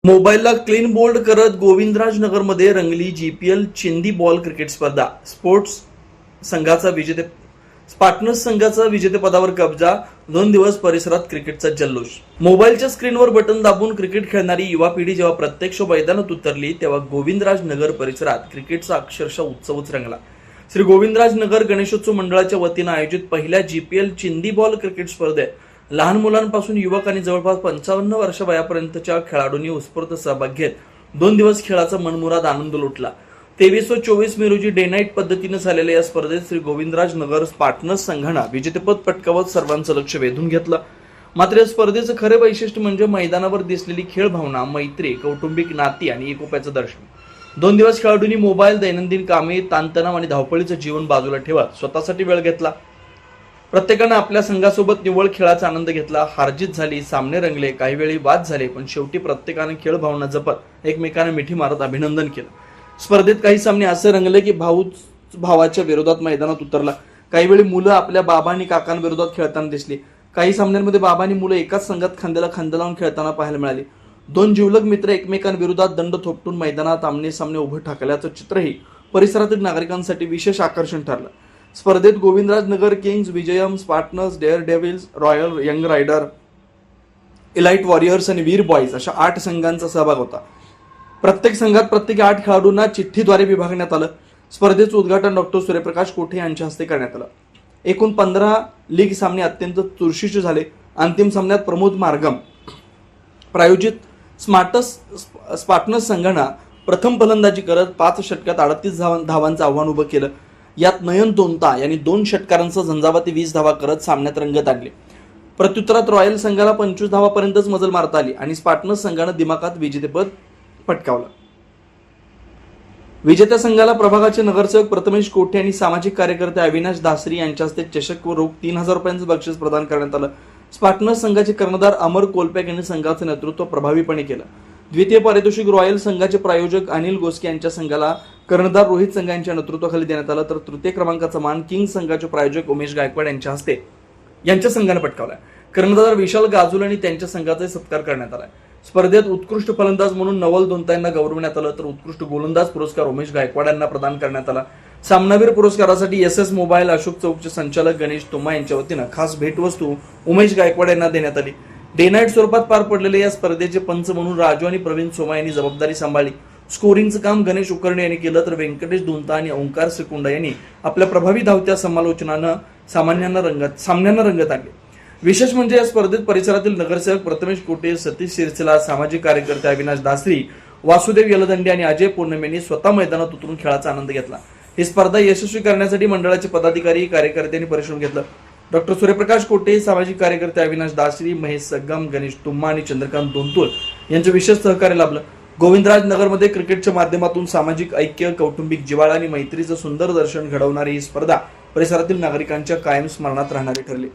मोबाईलला clean bowled करत गोविंदराज नगरमध्ये रंगली जीपीएल चिंदी बॉल क्रिकेट स्पर्धा. स्पार्टन्स संघाचा विजेतेपदावर कब्जा. 2 दिवस परिसरात क्रिकेटचा जल्लोष. मोबाईलच्या स्क्रीनवर बटन दाबून क्रिकेट खेळणारी युवा पिढी जेव्हा प्रत्यक्ष मैदानात उतरली तेव्हा गोविंदराज नगर परिसरात क्रिकेटचा अक्षरशः उत्सवच रंगला. श्री गोविंदराज नगर गणेशोत्सव मंडळाच्या वतीनं आयोजित पहिल्या जीपीएल चिंदी बॉल क्रिकेट स्पर्धेत लहान मुलांपासून युवक आणि जवळपास 55 वर्ष वयापर्यंतच्या खेळाडूंनी उत्स्फूर्त सहभाग घेत 2 दिवस खेळाचा मनमुराद आनंद लुटला. 23 व 24 मे रोजी डे नाईट पद्धतीने झालेल्या या स्पर्धेत श्री गोविंदराज नगर स्पार्टन्स संघानं विजेतेपद पटकावत सर्वांचं लक्ष वेधून घेतलं. मात्र या स्पर्धेचं खरे वैशिष्ट्य म्हणजे मैदानावर दिसलेली खेळ भावना, मैत्री, कौटुंबिक नाती आणि एकोप्याचं दर्शन. 2 दिवस खेळाडूंनी मोबाईल, दैनंदिन कामे, ताणतणाव आणि धावपळीचं जीवन बाजूला ठेवत स्वतःसाठी वेळ घेतला. प्रत्येकानं आपल्या संघासोबत निव्वळ खेळाचा आनंद घेतला. हारजीत झाली, सामने रंगले, काही वेळी वाद झाले, पण शेवटी प्रत्येकानं खेळ भावना जपत एकमेकांना मिठी मारत अभिनंदन केलं. स्पर्धेत काही सामने असे रंगले की भाऊच भावाच्या विरोधात मैदानात उतरला. काही वेळी मुलं आपल्या बाबा आणि काकांविरोधात खेळताना दिसली. काही सामन्यांमध्ये बाबा आणि मुलं एकाच संघात खांद्याला खांदा लावून खेळताना पाहायला मिळाले. 2 जिवलग मित्र एकमेकांविरोधात दंड थोपटून मैदानात आमने सामने उभं ठाकल्याचं चित्रही परिसरातील नागरिकांसाठी विशेष आकर्षण ठरलं. स्पर्धेत Govindraj Nagar Kings, Vijayam, Spartans, Daredevils, Royal Young Rider, Elite Warriors आणि वीर बॉईज अशा 8 संघांचा सहभाग होता. प्रत्येक संघात प्रत्येकी 8 खेळाडूंना चिठ्ठीद्वारे विभागण्यात आलं. स्पर्धेचं उद्घाटन डॉक्टर सूर्यप्रकाश कोठे यांच्या हस्ते करण्यात आलं. एकूण 15 लीग सामने अत्यंत चुरशीचे झाले. अंतिम सामन्यात प्रमोद मार्गम प्रायोजित स्पार्टन्स संघानं प्रथम फलंदाजी करत 5 षटकात 38 धावांचं आव्हान उभं केलं. यात नयन तोंता यांनी 2 षटकारांचा झंझावाती 20 धावा करत सामन्यात रंगत आणली. प्रत्युत्तरात रॉयल संघाला 25 धावापर्यंतच मजल मारता आली आणि स्पार्टन्स संघानं दिमाखात विजेतेपद पटकावलं. विजेत्या संघाला प्रभागाचे नगरसेवक प्रथमेश कोठे आणि सामाजिक कार्यकर्ते अविनाश दासरी यांच्या हस्ते चषक व रोख 3000 रुपयांचं बक्षीस प्रदान करण्यात आलं. स्पार्टन्स संघाचे कर्णधार अमर कोलपॅक यांनी संघाचं नेतृत्व प्रभावीपणे केलं. द्वितीय पारितोषिक रॉयल संघाचे प्रायोजक अनिल गोस्के यांच्या संघाला कर्णधार रोहित संघ यांच्या नेतृत्वाखाली देण्यात आला. तर तृतीय क्रमांकाचा मान किंग संघाचे प्रायोजक उमेश गायकवाड यांच्या हस्ते यांच्या संघानं पटकावला. कर्णधार विशाल गाजूल आणि त्यांच्या संघाचा सत्कार करण्यात आला. स्पर्धेत उत्कृष्ट फलंदाज म्हणून नवल दोंता यांना गौरवण्यात आलं. तर उत्कृष्ट गोलंदाज पुरस्कार उमेश गायकवाड यांना प्रदान करण्यात आला. सामनावीर पुरस्कारासाठी SS मोबाईल अशोक चौकचे संचालक गणेश तुम्मा यांच्या वतीनं खास भेटवस्तू उमेश गायकवाड यांना देण्यात आली. डे नाईट स्वरूपात पार पडलेल्या या स्पर्धेचे पंच म्हणून राजू आणि प्रवीण सोमा यांनी जबाबदारी सांभाळली. स्कोरिंगचं काम गणेश उकर्णे यांनी केलं. तर व्यंकटेश दोंता आणि ओंकार श्रीकुंडा यांनी आपल्या प्रभावी धावत्या समालोचनानं सामन्यांना रंगत आणले. विशेष म्हणजे या स्पर्धेत परिसरातील नगरसेवक प्रथमेश कोटे, सतीश शिरसेला, सामाजिक कार्यकर्ते अविनाश दासरी, वासुदेव यलदंडे आणि अजय पूर्णिम यांनी स्वतः मैदानात उतरून खेळाचा आनंद घेतला. ही स्पर्धा यशस्वी करण्यासाठी मंडळाचे पदाधिकारी, कार्यकर्त्यांनी परिश्रम घेतला. डॉक्टर सूर्यप्रकाश कोटे, सामाजिक कार्यकर्ते अविनाश दासरी, महेश सग्गम, गणेश तुम्मा आणि चंद्रकांत दोंतुल यांचं विशेष सहकार्य लाभलं. गोविंदराज नगरमध्ये क्रिकेटच्या माध्यमातून सामाजिक ऐक्य, कौटुंबिक जिव्हाळा आणि मैत्रीचं सुंदर दर्शन घडवणारी ही स्पर्धा परिसरातील नागरिकांच्या कायम स्मरणात राहणारी ठरली.